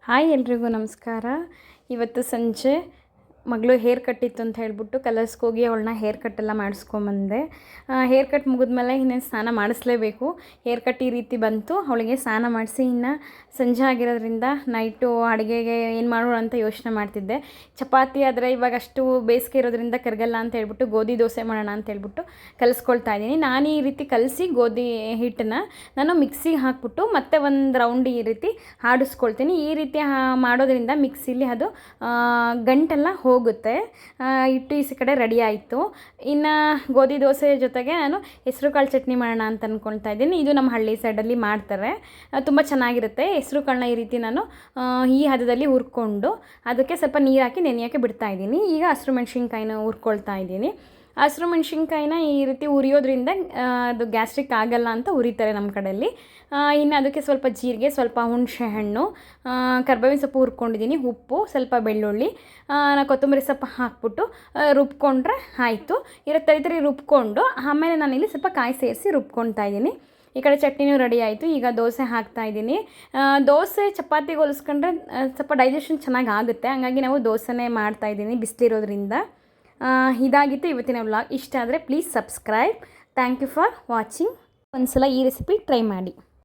Hi ಎಲ್ರಿಗೂ ನಮಸ್ಕಾರ. ಇವತ್ತು ಸಂಜೆ ಮಗಳು ಹೇರ್ ಕಟ್ ಇತ್ತು ಅಂತ ಹೇಳ್ಬಿಟ್ಟು ಕಲರ್ಸ್ಗೋಗಿ ಅವಳನ್ನ ಹೇರ್ ಕಟ್ಟೆಲ್ಲ ಮಾಡಿಸ್ಕೊಂಬಂದೆ. ಹೇರ್ ಕಟ್ ಮುಗಿದ್ಮೇಲೆ ಇನ್ನೇನು ಸ್ನಾನ ಮಾಡಿಸ್ಲೇಬೇಕು. ಹೇರ್ ಕಟ್ ಈ ರೀತಿ ಬಂತು. ಅವಳಿಗೆ ಸ್ನಾನ ಮಾಡಿಸಿ ಇನ್ನು ಸಂಜೆ ಆಗಿರೋದ್ರಿಂದ ನೈಟು ಅಡುಗೆಗೆ ಏನು ಮಾಡೋಣ ಅಂತ ಯೋಚನೆ ಮಾಡ್ತಿದ್ದೆ. ಚಪಾತಿ ಆದರೆ ಇವಾಗ ಅಷ್ಟು ಬೇಸಿಗೆ ಇರೋದ್ರಿಂದ ಕರಗಲ್ಲ ಅಂತ ಹೇಳ್ಬಿಟ್ಟು ಗೋಧಿ ದೋಸೆ ಮಾಡೋಣ ಅಂತ ಹೇಳ್ಬಿಟ್ಟು ಕಲಿಸ್ಕೊಳ್ತಾ ಇದ್ದೀನಿ. ನಾನು ಈ ರೀತಿ ಕಲಸಿ ಗೋಧಿ ಹಿಟ್ಟನ್ನ ನಾನು ಮಿಕ್ಸಿಗೆ ಹಾಕ್ಬಿಟ್ಟು ಮತ್ತೆ ಒಂದು ರೌಂಡ್ ಈ ರೀತಿ ಆಡಿಸ್ಕೊಳ್ತೀನಿ. ಈ ರೀತಿ ಮಾಡೋದ್ರಿಂದ ಮಿಕ್ಸಿಲಿ ಅದು ಗಂಟೆಲ್ಲ ಹೋಗುತ್ತೆ. ಹಿಟ್ಟು ಈ ಕಡೆ ರೆಡಿ ಆಯಿತು. ಇನ್ನು ಗೋಧಿ ದೋಸೆ ಜೊತೆಗೆ ನಾನು ಹೆಸರು ಕಾಳು ಚಟ್ನಿ ಮಾಡೋಣ ಅಂತ ಅಂದ್ಕೊಳ್ತಾ ಇದ್ದೀನಿ. ಇದು ನಮ್ಮ ಹಳ್ಳಿ ಸೈಡಲ್ಲಿ ಮಾಡ್ತಾರೆ, ತುಂಬ ಚೆನ್ನಾಗಿರುತ್ತೆ. ಹೆಸರು ಕಾಳನ್ನ ಈ ರೀತಿ ನಾನು ಈ ಹದದಲ್ಲಿ ಹುರ್ಕೊಂಡು ಅದಕ್ಕೆ ಸ್ವಲ್ಪ ನೀರು ಹಾಕಿ ನೆನೆಯೋಕ್ಕೆ ಬಿಡ್ತಾ ಇದ್ದೀನಿ. ಈಗ ಹಸಿರು ಮೆಣಸಿನ್ಕಾಯಿನ ಹುರ್ಕೊಳ್ತಾ ಇದ್ದೀನಿ. ಹಸಿರು ಮೆಣಸಿನ್ಕಾಯಿನ ಈ ರೀತಿ ಉರಿಯೋದ್ರಿಂದ ಅದು ಗ್ಯಾಸ್ಟ್ರಿಕ್ ಆಗಲ್ಲ ಅಂತ ಉರಿತಾರೆ ನಮ್ಮ ಕಡೆಯಲ್ಲಿ. ಇನ್ನು ಅದಕ್ಕೆ ಸ್ವಲ್ಪ ಜೀರಿಗೆ, ಸ್ವಲ್ಪ ಹುಣಸೆ ಹಣ್ಣು, ಕರ್ಬೇವಿನ ಸೊಪ್ಪು ಹುರ್ಕೊಂಡಿದ್ದೀನಿ, ಉಪ್ಪು, ಸ್ವಲ್ಪ ಬೆಳ್ಳುಳ್ಳಿ, ಕೊತ್ತಂಬರಿ ಸೊಪ್ಪು ಹಾಕ್ಬಿಟ್ಟು ರುಬ್ಕೊಂಡ್ರೆ ಆಯಿತು. ತರಿ ರುಬ್ಕೊಂಡು ಆಮೇಲೆ ನಾನಿಲ್ಲಿ ಸ್ವಲ್ಪ ಕಾಯಿ ಸೇರಿಸಿ ರುಬ್ಕೊಳ್ತಾ ಇದ್ದೀನಿ. ಈ ಕಡೆ ಚಟ್ನಿನೂ ರೆಡಿ ಆಯಿತು. ಈಗ ದೋಸೆ ಹಾಕ್ತಾಯಿದ್ದೀನಿ. ದೋಸೆ ಚಪಾತಿಗೆ ಹೋಲಿಸ್ಕೊಂಡ್ರೆ ಸ್ವಲ್ಪ ಡೈಜೆಷನ್ ಚೆನ್ನಾಗಿ ಆಗುತ್ತೆ. ಹಂಗಾಗಿ ನಾವು ದೋಸೆನೇ ಮಾಡ್ತಾಯಿದ್ದೀನಿ ಬಿಸಿಲಿರೋದ್ರಿಂದ. ಇದಾಗಿತ್ತು ಇವತ್ತಿನ ವ್ಲಾಗ್. ಇಷ್ಟ ಆದರೆ please subscribe. Thank you for watching. ಒಂದು ಸಲ ಈ ರೆಸಿಪಿ ಟ್ರೈ ಮಾಡಿ.